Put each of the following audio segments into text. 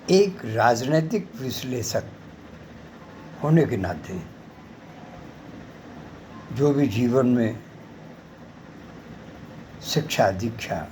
एक राजनीतिक विश्लेषक होने के नाते जो भी जीवन में शिक्षा दीक्षा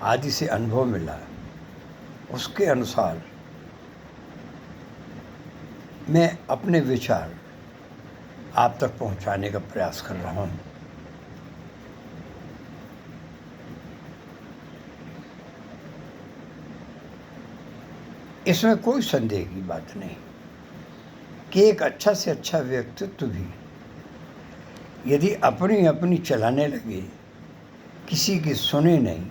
आदि से अनुभव मिला, उसके अनुसार मैं अपने विचार आप तक पहुंचाने का प्रयास कर रहा हूं। इसमें कोई संदेह की बात नहीं कि एक अच्छा से अच्छा व्यक्तित्व भी यदि अपनी अपनी चलाने लगे, किसी की सुने नहीं,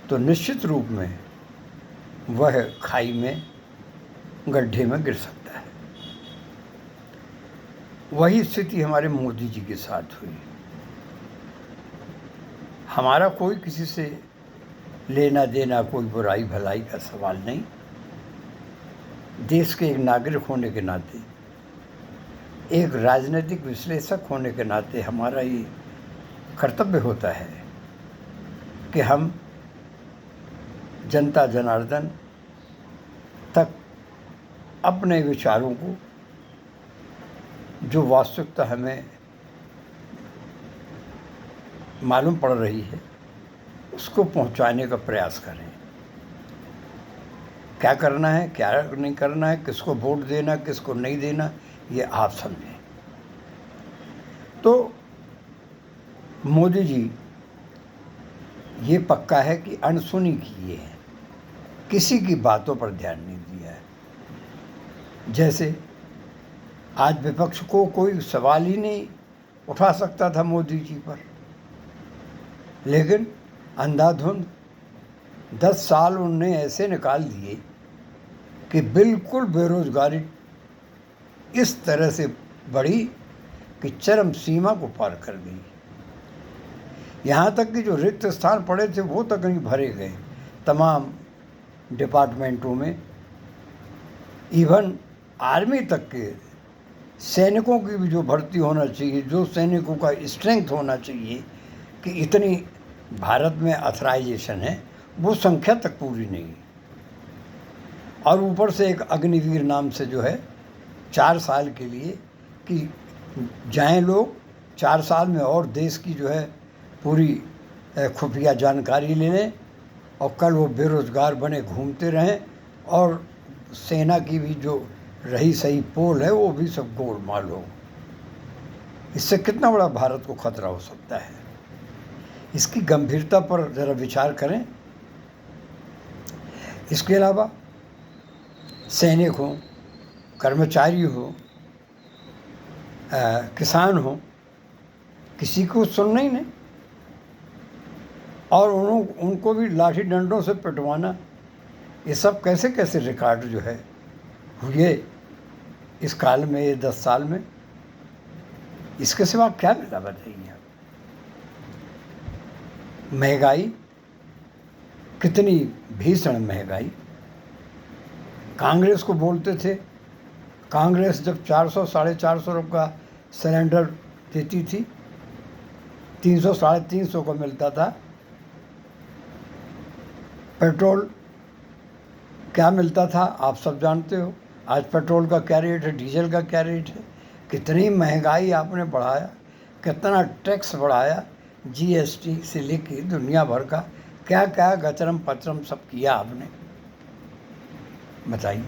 तो निश्चित रूप में वह खाई में, गड्ढे में गिर सकता है। वही स्थिति हमारे मोदी जी के साथ हुई। हमारा कोई किसी से लेना देना, कोई बुराई भलाई का सवाल नहीं। देश के एक नागरिक होने के नाते, एक राजनीतिक विश्लेषक होने के नाते हमारा ये कर्तव्य होता है कि हम जनता जनार्दन तक अपने विचारों को, जो वास्तविकता हमें मालूम पड़ रही है, उसको पहुंचाने का प्रयास करें। क्या करना है, क्या नहीं करना है, किसको वोट देना, किसको नहीं देना, ये आप समझें। तो मोदी जी ये पक्का है कि अनसुनी किए हैं, किसी की बातों पर ध्यान नहीं दिया है। जैसे आज विपक्ष को कोई सवाल ही नहीं उठा सकता था मोदी जी पर, लेकिन अंधाधुंध 10 साल उनने ऐसे निकाल दिए कि बिल्कुल बेरोजगारी इस तरह से बढ़ी कि चरम सीमा को पार कर गई। यहाँ तक कि जो रिक्त स्थान पड़े थे वो तक नहीं भरे गए तमाम डिपार्टमेंटों में। इवन आर्मी तक के सैनिकों की भी जो भर्ती होना चाहिए, जो सैनिकों का स्ट्रेंथ होना चाहिए कि इतनी भारत में ऑथराइजेशन है, वो संख्या तक पूरी नहीं। और ऊपर से एक अग्निवीर नाम से जो है 4 साल के लिए कि जाएं लोग 4 साल में और देश की जो है पूरी खुफिया जानकारी ले लें, और कल वो बेरोज़गार बने घूमते रहें, और सेना की भी जो रही सही पोल है वो भी सब गोलमाल हो। इससे कितना बड़ा भारत को खतरा हो सकता है, इसकी गंभीरता पर ज़रा विचार करें। इसके अलावा सैनिक हो, कर्मचारी हो, किसान हो, किसी को सुनना ही नहीं, और उनको भी लाठी डंडों से पिटवाना, ये सब कैसे कैसे रिकॉर्ड जो है हुए इस काल में, ये 10 साल में। इसके सिवा क्या मिला बताइए आप? महंगाई, कितनी भीषण महंगाई। कांग्रेस को बोलते थे, कांग्रेस जब 400 साढ़े 400 रुपये का सिलेंडर देती थी, 300 साढ़े 300 का मिलता था। पेट्रोल क्या मिलता था आप सब जानते हो। आज पेट्रोल का क्या रेट है, डीजल का क्या रेट है। कितनी महंगाई आपने बढ़ाया, कितना टैक्स बढ़ाया, जीएसटी से लेके दुनिया भर का क्या क्या गचरम पचरम सब किया आपने, बताइए।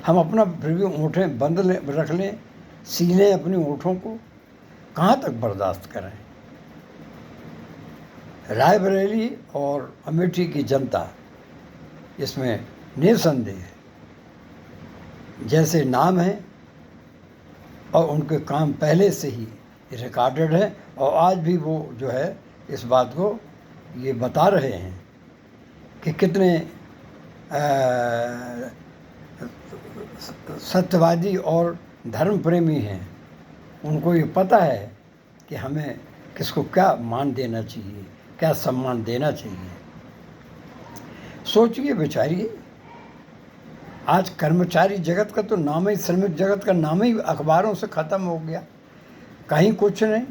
हम अपना फिर भी ओंठें बंद रख लें, सी लें अपनी ओंठों को, कहाँ तक बर्दाश्त करें। रायबरेली और अमेठी की जनता इसमें निसंदेह जैसे नाम है, और उनके काम पहले से ही रिकॉर्डेड है, और आज भी वो जो है इस बात को ये बता रहे हैं कि कितने सत्यवादी और धर्म प्रेमी हैं। उनको ये पता है कि हमें किसको क्या मान देना चाहिए, क्या सम्मान देना चाहिए। सोचिए, विचारिए। आज कर्मचारी जगत का तो नाम ही, श्रमिक जगत का नाम ही अखबारों से ख़त्म हो गया, कहीं कुछ नहीं।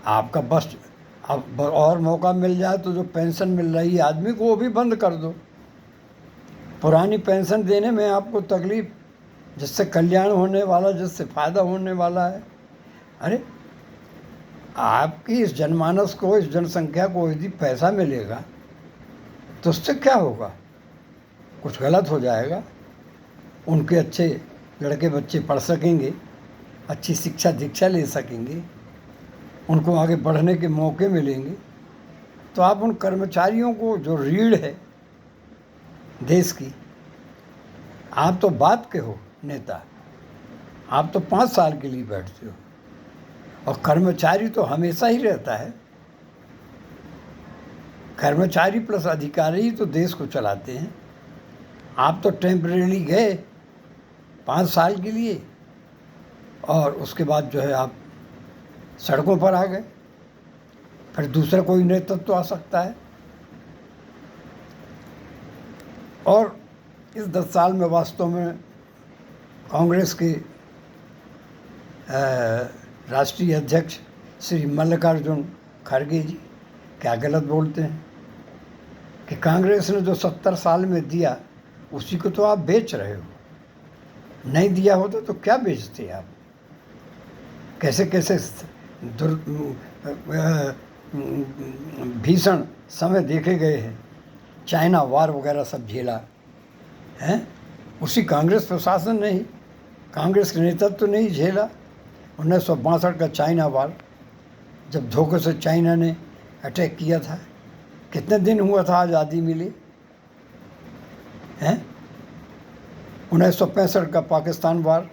आपका बस अब और मौका मिल जाए तो जो पेंशन मिल रही है आदमी को, वो भी बंद कर दो। पुरानी पेंशन देने में आपको तकलीफ, जिससे कल्याण होने वाला, जिससे फ़ायदा होने वाला है। अरे आपकी इस जनमानस को, इस जनसंख्या को यदि पैसा मिलेगा तो उससे क्या होगा? कुछ गलत हो जाएगा। उनके अच्छे लड़के बच्चे पढ़ सकेंगे, अच्छी शिक्षा दीक्षा ले सकेंगे, उनको आगे बढ़ने के मौके मिलेंगे। तो आप उन कर्मचारियों को, जो रीढ़ है देश की, आप तो बात के हो नेता, आप तो 5 साल के लिए बैठते हो, और कर्मचारी तो हमेशा ही रहता है। कर्मचारी प्लस अधिकारी ही तो देश को चलाते हैं। आप तो टेम्परेरी गए 5 साल के लिए, और उसके बाद जो है आप सड़कों पर आ गए। फिर दूसरा कोई नेतृत्व तो आ सकता है। और इस 10 साल में वास्तव में कांग्रेस के राष्ट्रीय अध्यक्ष श्री मल्लिकार्जुन खड़गे जी क्या गलत बोलते हैं कि कांग्रेस ने जो 70 साल में दिया उसी को तो आप बेच रहे हो। नहीं दिया होता तो क्या बेचते आप? कैसे कैसे भीषण समय देखे गए हैं, चाइना वार वगैरह सब झेला है, उसी कांग्रेस प्रशासन ने ही, कांग्रेस के नेतृत्व तो नहीं झेला। 1962 का चाइना वार, जब धोखे से चाइना ने अटैक किया था, कितने दिन हुआ था आज़ादी मिली हैं? 1965 का पाकिस्तान वार,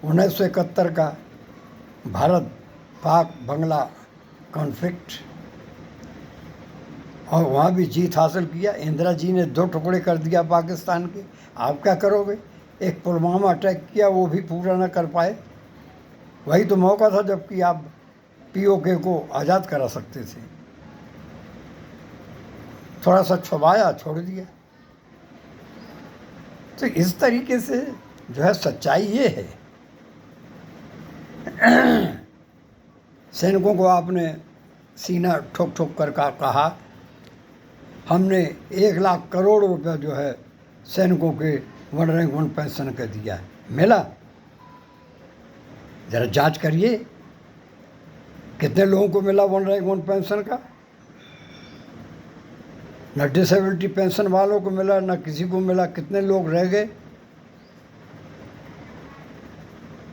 1971 का भारत पाक बांग्ला कॉन्फ्लिक्ट, और वहाँ भी जीत हासिल किया। इंदिरा जी ने 2 टुकड़े कर दिया पाकिस्तान के। आप क्या करोगे? एक पुलवामा अटैक किया, वो भी पूरा ना कर पाए। वही तो मौका था जबकि आप पीओके को आज़ाद करा सकते थे। थोड़ा सा छुपाया, छोड़ दिया। तो इस तरीके से जो है सच्चाई ये है। सैनिकों को आपने सीना ठोक ठोक कर कहा, हमने 1 लाख करोड़ रुपया जो है सैनिकों के 1 रैंक 1 पेंशन का दिया, मिला? ज़रा जांच करिए कितने लोगों को मिला 1 रैंक 1 पेंशन का। न डिसेबिलिटी पेंशन वालों को मिला, न किसी को मिला। कितने लोग रह गए?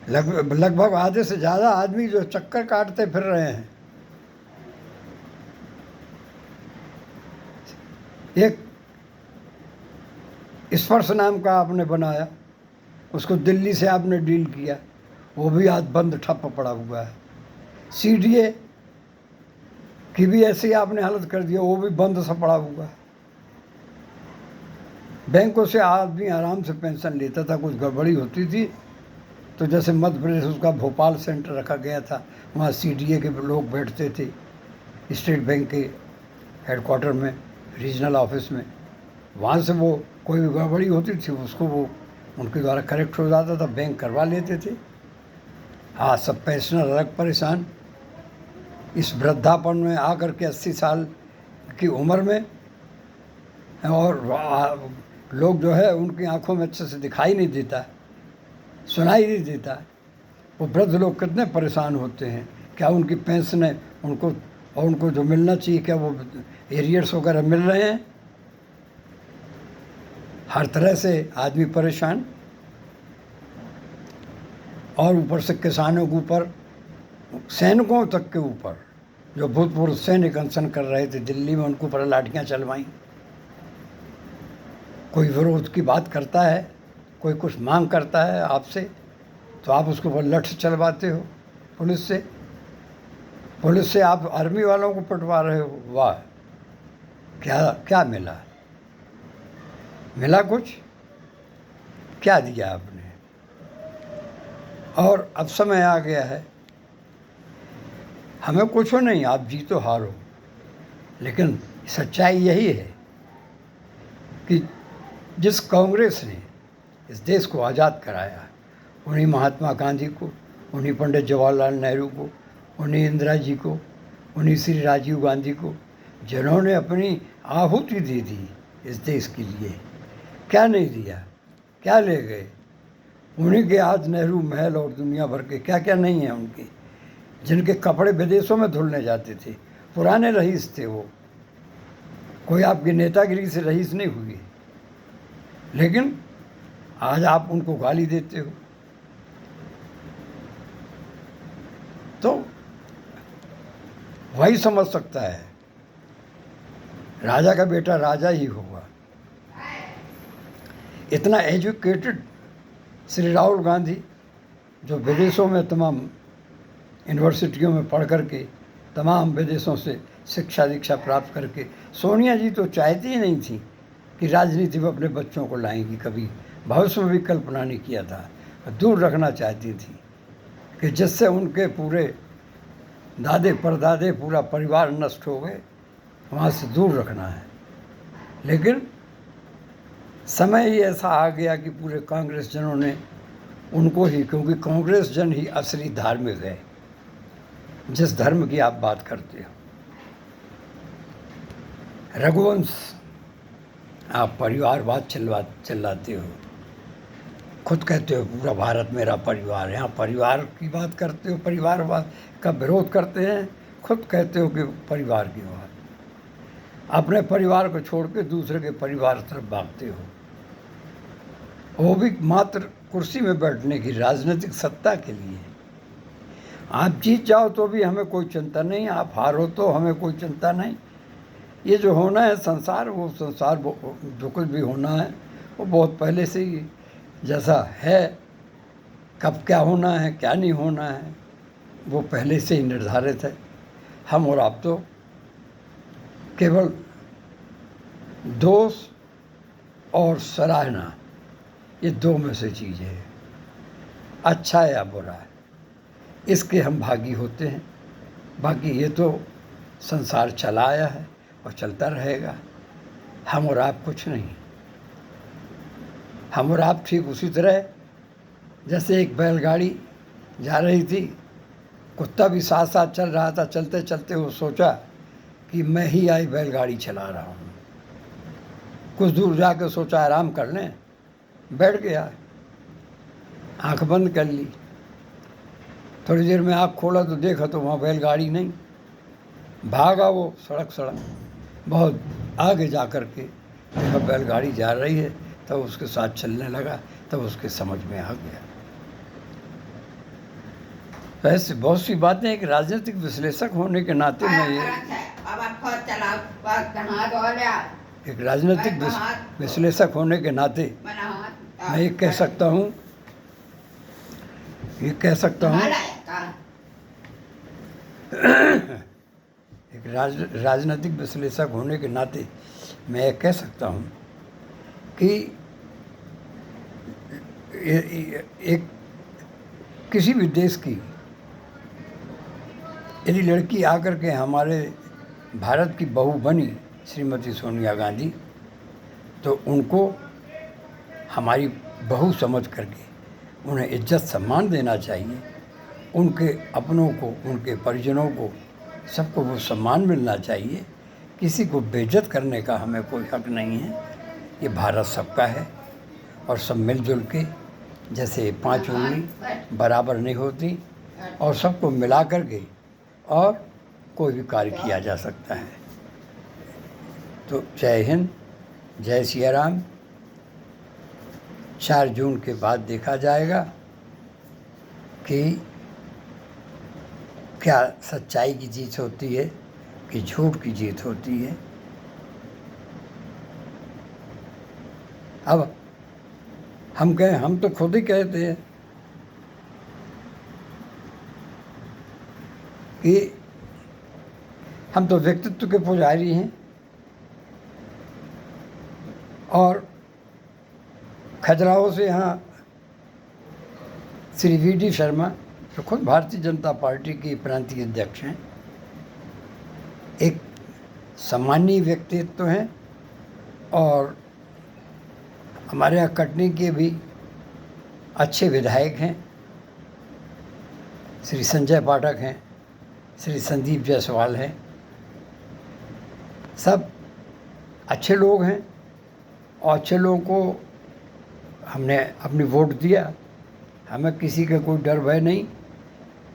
लगभग आधे से ज़्यादा आदमी जो चक्कर काटते फिर रहे हैं। एक स्पर्श नाम का आपने बनाया, उसको दिल्ली से आपने डील किया, वो भी आज बंद ठप्प पड़ा हुआ है। सीडीए की भी ऐसे ही आपने हालत कर दिया, वो भी बंद सा पड़ा हुआ है। बैंकों से आदमी आराम से पेंशन लेता था, कुछ गड़बड़ी होती थी तो जैसे मध्य प्रदेश उसका भोपाल सेंटर रखा गया था, वहाँ सीडीए के लोग बैठते थे स्टेट बैंक के हेडक्वार्टर में, रीजनल ऑफिस में। वहाँ से वो कोई भी गड़बड़ी होती थी उसको वो उनके द्वारा करेक्ट हो जाता था, बैंक करवा लेते थे। हाँ, सब पेंशनर अलग परेशान। इस वृद्धापन में आकर के 80 साल की उम्र में, और लोग जो है उनकी आंखों में अच्छे से दिखाई नहीं देता, सुनाई नहीं देता। वो वृद्ध लोग कितने परेशान होते हैं। क्या उनकी पेंशन है उनको, और उनको जो मिलना चाहिए क्या वो एरियर्स वगैरह मिल रहे हैं? हर तरह से आदमी परेशान। और ऊपर से किसानों के ऊपर, सैनिकों तक के ऊपर, जो भूतपूर्व सैनिक अनशन कर रहे थे दिल्ली में, उनको पर लाठियाँ चलवाई। कोई विरोध की बात करता है, कोई कुछ मांग करता है आपसे, तो आप उसके ऊपर लठ चलवाते हो पुलिस से। पुलिस से आप आर्मी वालों को पिटवा रहे हो। वाह, क्या क्या मिला? मिला कुछ? क्या दिया आपने? और अब समय आ गया है, हमें कुछ नहीं, आप जीतो हारो, लेकिन सच्चाई यही है कि जिस कांग्रेस ने इस देश को आज़ाद कराया, उन्हीं महात्मा गांधी को, उन्हीं पंडित जवाहरलाल नेहरू को, उन्हीं इंदिरा जी को, उन्हीं श्री राजीव गांधी को, जिन्होंने अपनी आहुति दे दी इस देश के लिए क्या नहीं दिया, क्या ले गए? उन्हीं के आज नेहरू महल और दुनिया भर के क्या क्या नहीं है उनके, जिनके कपड़े विदेशों में धुलने जाते थे। पुराने रईस थे वो, कोई आपकी नेतागिरी से रईस नहीं हुई, लेकिन आज आप उनको गाली देते हो। तो वही समझ सकता है, राजा का बेटा राजा ही होगा। इतना एजुकेटेड श्री राहुल गांधी, जो विदेशों में तमाम यूनिवर्सिटियों में पढ़ करके, तमाम विदेशों से शिक्षा दीक्षा प्राप्त करके, सोनिया जी तो चाहती ही नहीं थी कि राजनीति में अपने बच्चों को लाएंगी, कभी भविष्य में भी कल्पना नहीं किया था। दूर रखना चाहती थी कि जिससे उनके पूरे दादे परदादे पूरा परिवार नष्ट हो गए, वहाँ से दूर रखना है। लेकिन समय ही ऐसा आ गया कि पूरे कांग्रेस जनों ने उनको ही, क्योंकि कांग्रेस जन ही असली धार्मिक है, जिस धर्म की आप बात करते हो। रघुवंश, आप परिवारवाद चिल्लाते हो, खुद कहते हो पूरा भारत मेरा परिवार है। यहाँ परिवार की बात करते हो, परिवारवाद का विरोध करते हैं, खुद कहते हो कि परिवार की बात। अपने परिवार को छोड़ के दूसरे के परिवार तरफ भागते हो, वो भी मात्र कुर्सी में बैठने की, राजनीतिक सत्ता के लिए। आप जीत जाओ तो भी हमें कोई चिंता नहीं, आप हारो तो हमें कोई चिंता नहीं। ये जो होना है संसार, वो संसार जो कुछ भी होना है वो बहुत पहले से ही जैसा है, कब क्या होना है क्या नहीं होना है वो पहले से ही निर्धारित है। हम और आप तो केवल दोष और सराहना, ये दो में से चीज़ है, अच्छा या बुरा है, इसके हम भागी होते हैं। बाकी ये तो संसार चला आया है और चलता रहेगा। हम और आप कुछ नहीं। हम और आप ठीक उसी तरह जैसे एक बैलगाड़ी जा रही थी, कुत्ता भी साथ साथ चल रहा था। चलते चलते वो सोचा कि मैं ही आई बैलगाड़ी चला रहा हूँ। कुछ दूर जाकर सोचा आराम कर लें, बैठ गया, आंख बंद कर ली। थोड़ी देर में आँख खोला तो देखा तो वहाँ बैलगाड़ी नहीं। भागा वो सड़क बहुत आगे जा कर के देखा बैलगाड़ी जा रही है, तब उसके साथ चलने लगा, तब उसके समझ में आ गया। ऐसी बहुत सी बातें, एक राजनीतिक विश्लेषक होने के नाते मैं एक राजनीतिक विश्लेषक होने के नाते मैं ये कह सकता हूँ एक राजनीतिक विश्लेषक होने के नाते मैं ये कह सकता हूँ कि एक किसी भी देश की यदि लड़की आकर के हमारे भारत की बहू बनी श्रीमती सोनिया गांधी, तो उनको हमारी बहू समझ करके उन्हें इज्जत सम्मान देना चाहिए। उनके अपनों को, उनके परिजनों को, सबको वो सम्मान मिलना चाहिए। किसी को बेइज्जत करने का हमें कोई हक नहीं है। ये भारत सबका है और सब मिलजुल के, जैसे 5 उंगली बराबर नहीं होती, और सबको मिला कर के और कोई भी कार्य किया जा सकता है। तो जय हिंद, जय सिया राम। 4 जून के बाद देखा जाएगा कि क्या सच्चाई की जीत होती है कि झूठ की जीत होती है। अब हम कहें, हम तो खुद ही कहते हैं कि हम तो व्यक्तित्व के पुजारी हैं, और खजुराहो से यहाँ श्री वी.डी. शर्मा, जो खुद भारतीय जनता पार्टी के प्रांतीय अध्यक्ष हैं, एक सम्मानीय व्यक्तित्व हैं, और हमारे यहाँ कटनी के भी अच्छे विधायक हैं। श्री संजय पाठक हैं, श्री संदीप जायसवाल हैं, सब अच्छे लोग हैं और अच्छे लोगों को हमने अपनी वोट दिया, हमें किसी का कोई डर भय नहीं,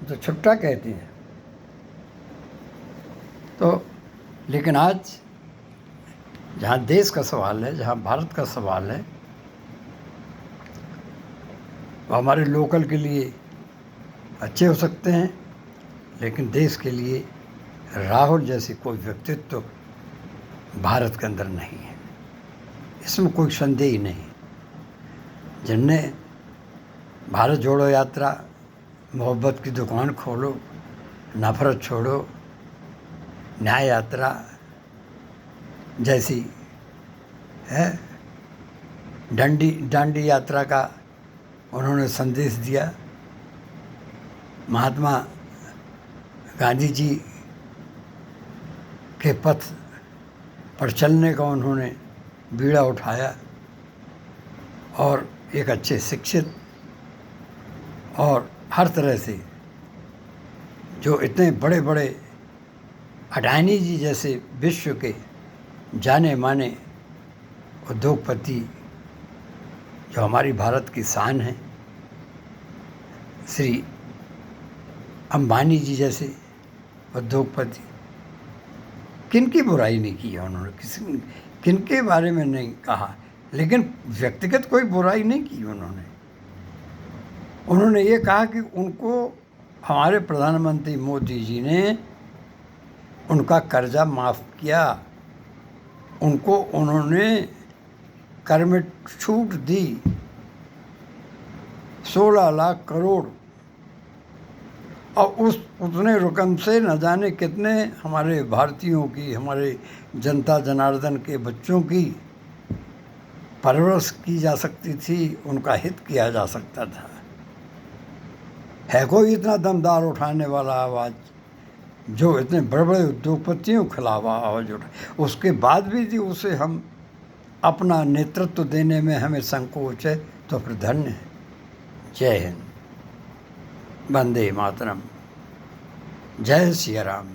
तो छुट्टा कहते हैं। तो लेकिन आज जहाँ देश का सवाल है, जहाँ भारत का सवाल है, वो हमारे लोकल के लिए अच्छे हो सकते हैं, लेकिन देश के लिए राहुल जैसे कोई व्यक्तित्व भारत के अंदर नहीं है, इसमें कोई संदेह ही नहीं। जिनने भारत जोड़ो यात्रा, मोहब्बत की दुकान खोलो, नफरत छोड़ो, न्याय यात्रा जैसी है डांडी यात्रा का उन्होंने संदेश दिया, महात्मा गांधी जी के पथ पर चलने का उन्होंने बीड़ा उठाया, और एक अच्छे शिक्षित और हर तरह से जो इतने बड़े बड़े अडानी जी जैसे विश्व के जाने माने उद्योगपति जो हमारी भारत की शान है, श्री अंबानी जी जैसे उद्योगपति, किनकी बुराई नहीं की है उन्होंने, किनके बारे में नहीं कहा, लेकिन व्यक्तिगत कोई बुराई नहीं की उन्होंने ये कहा कि उनको हमारे प्रधानमंत्री मोदी जी ने उनका कर्जा माफ़ किया, उनको उन्होंने कर में छूट दी 16 लाख करोड़, और उतने रकम से न जाने कितने हमारे भारतीयों की, हमारे जनता जनार्दन के बच्चों की परवरिश की जा सकती थी, उनका हित किया जा सकता था। है कोई इतना दमदार उठाने वाला आवाज़ जो इतने बड़े बड़े उद्योगपतियों के खिलाफ आवाज़ उठाए? उसके बाद भी यदि उसे हम अपना नेतृत्व देने में हमें संकोच है तो फिर धन्य है। जय हिंद, वंदे मातरम, जय सिया राम।